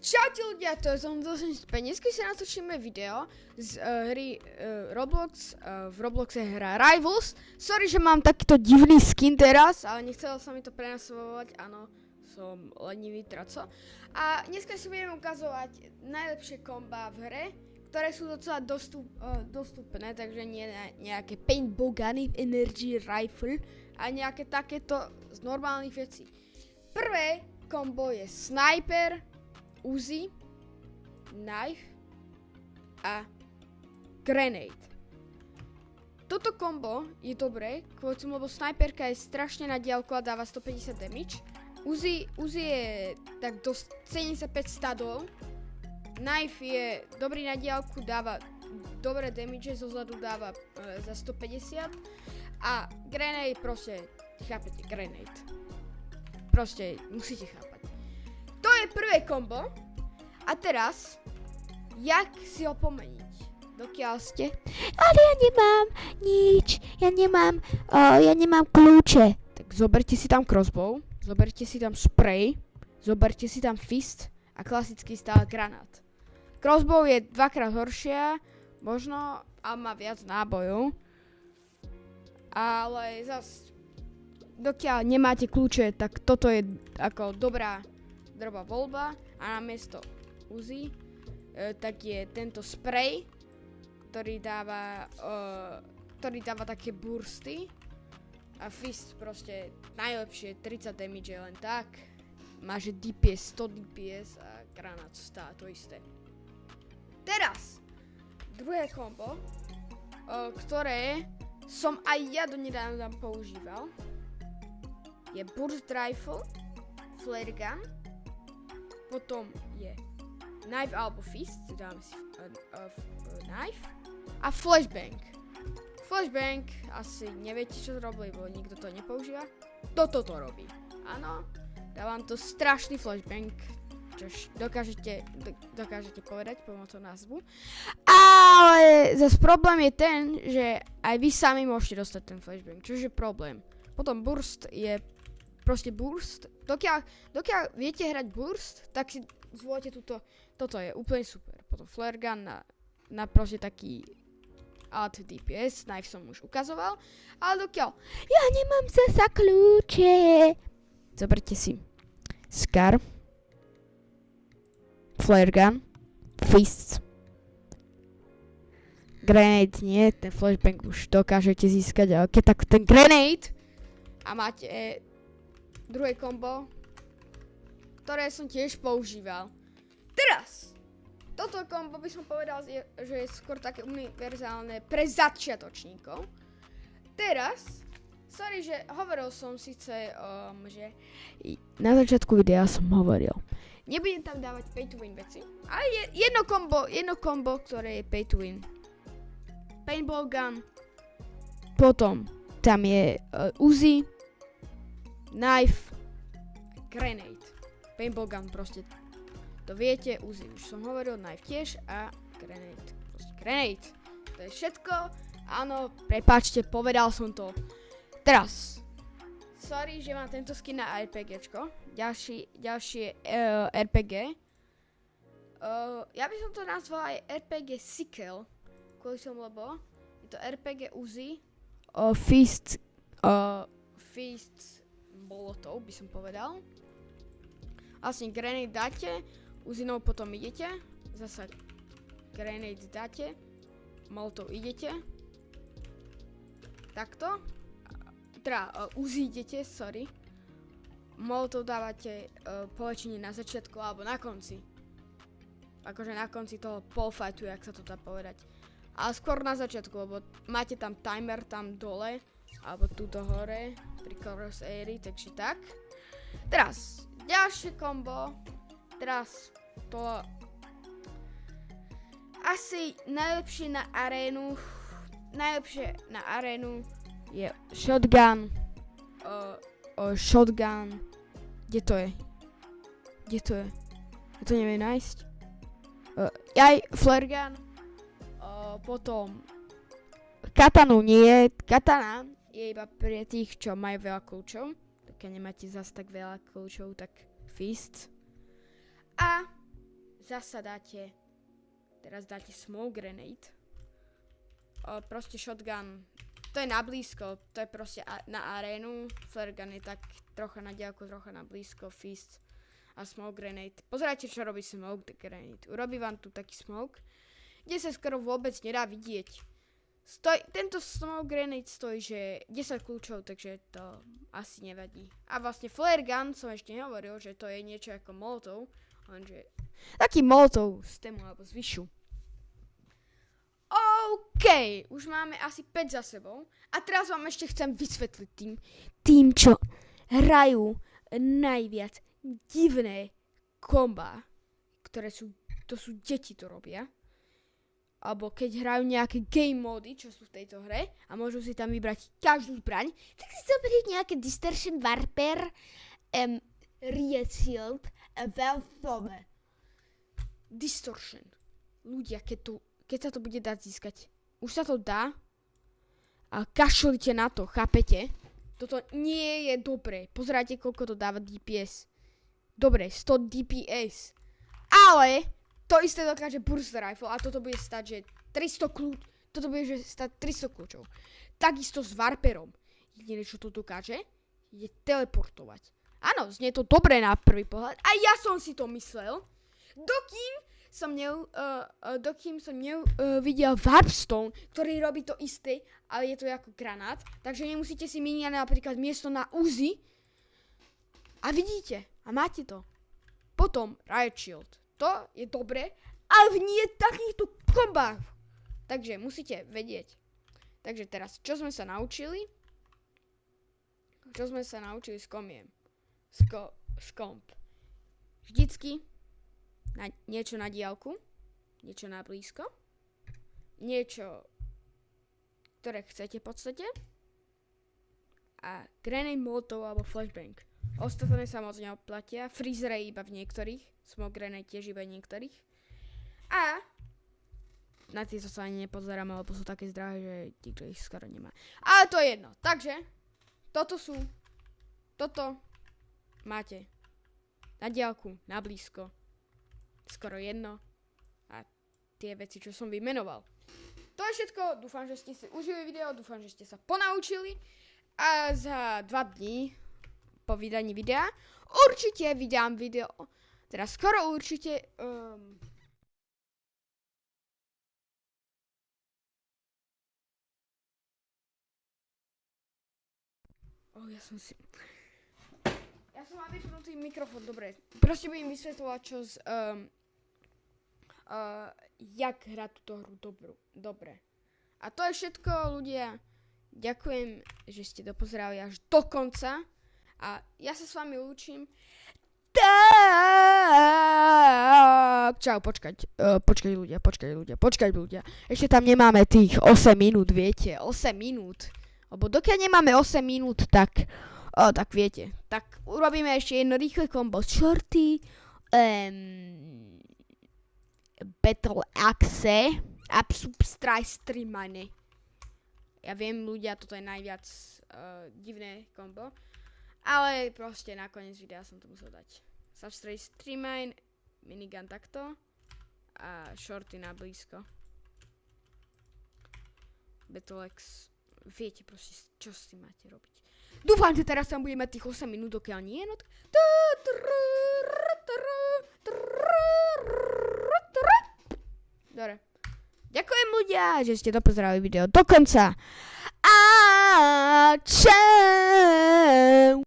Čaute ľudia, to je som zase späť. Dneska si natočíme video z hry Roblox. V Robloxe hra Rivals. Sorry, že mám takýto divný skin teraz, ale nechcelo sa mi to prenasledovať. Áno, som lenivý traco. A dneska si budem ukazovať najlepšie komba v hre, ktoré sú docela dostupné, takže nie nejaké paintball guny, energy rifle a nejaké takéto z normálnych vecí. Prvé kombo je sniper, Uzi, knife a grenade. Toto kombo je dobré, kvôli tomu, lebo snajperka je strašne na diaľku a dáva 150 damage. Uzi je tak do 75 stadov. Knife je dobrý na diaľku, dáva dobré damage, zozadu dáva za 150. A grenade proste, chápete, grenade. Proste musíte chápať. To je prvé kombo. A teraz, jak si ho pomeniť? Dokiaľ ste? Ale ja nemám nič. Ja nemám kľúče. Tak zoberte si tam crossbow, zoberte si tam spray, zoberte si tam fist a klasický stále granát. Crossbow je dvakrát horšia, možno, a má viac nábojov. Ale zas, dokiaľ nemáte kľúče, tak toto je ako dobrá voľba a namiesto Uzi tak je tento spray, ktorý dáva také bursty a fist proste najlepšie 30 damage len tak. Máže DPS 100 DPS a granát stále to isté. Teraz druhé kombo, ktoré som aj ja donedávna používal, je burst rifle, flare gun. Potom je knife alebo fist, dáme si knife a flashbang. Flashbang asi neviete, čo to robí, lebo nikto to nepoužíva. Toto to robí. Áno, dávam to strašný flashbang, čo dokážete povedať pomocou názvu. Ale zase problém je ten, že aj vy sami môžete dostať ten flashbang, čože je problém. Potom burst je proste burst. Dokiaľ viete hrať burst, tak si zvolite toto je úplne super. Potom flare gun na proste taký alt DPS, knife som už ukazoval. Ale dokiaľ Ja nemám zasa kľúče. zoberte si Scar, flare gun, fist, grenade nie, ten flashbang už dokážete získať, ale keď tak ten grenade a máte druhé kombo, ktoré som tiež používal. Teraz, toto kombo by som povedal, že je skôr také univerzálne pre začiatočníkov. Teraz, sorry, že hovoril som síce, že na začiatku videa som hovoril, nebudem tam dávať pay to win veci, ale jedno kombo, ktoré je pay to win. Paintball gun, potom tam je Uzi, knife, grenade. Paintball gun proste. To viete, Uzi už som hovoril, knife tiež a grenade. Proste grenade. To je všetko. Áno, prepáčte, povedal som to. Teraz. Sorry, že mám tento skin na RPGčko. Ďalšie RPG. Ja by som to nazval aj RPG Sickle. Kvôli som, lebo je to RPG Uzi. Fist molotov by som povedal. Vlastne grenade dáte, Uzinou potom idete, zasa grenade dáte, molotov idete. Takto. Teda Uzi idete, sorry. Molotov dávate po väčšine na začiatku alebo na konci. Akože na konci toho polfightu, jak sa to dá povedať. Ale skôr na začiatku, lebo máte tam timer tam dole, alebo túto hore, pri crossairy, takže tak. Teraz, ďalšie kombo. Teraz to asi najlepšie na arénu je shotgun. Shotgun. Kde to je? Ja to neviem nájsť. Flare gun. Potom katanu nie. Katana je iba pre tých, čo majú veľa kľúčov. Keď nemáte zas tak veľa kľúčov, tak fist. A zasa dáte, teraz dáte smoke grenade. Proste shotgun, to je na blízko, to je proste na arénu. Flare gun je tak trocha na diaľku, trocha na blízko, fist a smoke grenade. Pozerajte, čo robí smoke grenade. Urobí vám tu taký smoke, kde sa skoro vôbec nedá vidieť. Tento smoke grenade stojí, že 10 kľúčov, takže to asi nevadí. A vlastne flare gun som ešte nehovoril, že to je niečo ako molotov, lenže taký molotov z tému alebo z vyšu. OK, už máme asi 5 za sebou a teraz vám ešte chcem vysvetliť tým, čo hrajú najviac divné komba, ktoré to sú deti to robia. Alebo keď hrajú nejaké game módy, čo sú v tejto hre a môžu si tam vybrať každú zbraň, Tak si zoberieť nejaké Distortion Warper, Riot Shield a Velfome. Distortion. Ľudia, keď sa to bude dať získať, už sa to dá a kašlite na to, chápete? Toto nie je dobré. Pozerajte, koľko to dáva DPS. Dobre, 100 DPS. Ale to isté dokáže burst rifle a toto bude stať, že 300 kľúč. Toto bude stať 300 kľúčov. Takisto s Warperom. Jediné, čo to dokáže, je teleportovať. Áno, znie to dobre na prvý pohľad. A ja som si to myslel, dokým som nevidel Warpstone, ktorý robí to isté, ale je to ako granát. Takže nemusíte si míňať napríklad miesto na Uzi. A vidíte, a máte to. Potom Riot Shield. To je dobre, ale nie takýchto kombách. Takže musíte vedieť. Takže teraz, čo sme sa naučili? Čo sme sa naučili s komiem? S komp. Vždycky niečo na diaľku, niečo na blízko, niečo, ktoré chcete v podstate a grenade molotov alebo flashbang. Ostatné sa moc neoplatia, freezer iba v niektorých, smoke grenade tiež iba v niektorých. A na tieto sa ani nepozeráme, lebo sú také zdrahé, že nikto ich skoro nemá. Ale to je jedno. Takže, toto máte na diaľku, na blízko, skoro jedno a tie veci, čo som vymenoval. To je všetko, dúfam, že ste si užili video, dúfam, že ste sa ponaučili a za 2 dní po vydaní videa určite vydám video, teda skoro určite ja som mal vypnutý mikrofón, dobre. Proste budem vysvetľovať, čo jak hrať túto hru dobre. A to je všetko, ľudia. Ďakujem, že ste dopozerali až do konca. A ja sa s vami lúčim. Tak, čau, počkaj ľudia. Ešte tam nemáme tých 8 minút, viete, 8 minút. Lebo dokiaľ nemáme 8 minút, tak viete. Tak urobíme ešte jedno rýchle kombo z Shorty, Battle Axe a Substrike Streamane. Ja viem, ľudia, toto je najviac divné kombo. Ale proste nakoniec videa som to musel dať. Substrike Streamane, minigun takto a Shorty na blízko. Battle Axe. Viete proste, čo s tým máte robiť. Dúfam, že teraz tam budeme tých 8 minút, dokiaľ nie. Dobre. Ďakujem ľudia, že ste dopozerali video do konca. A čau!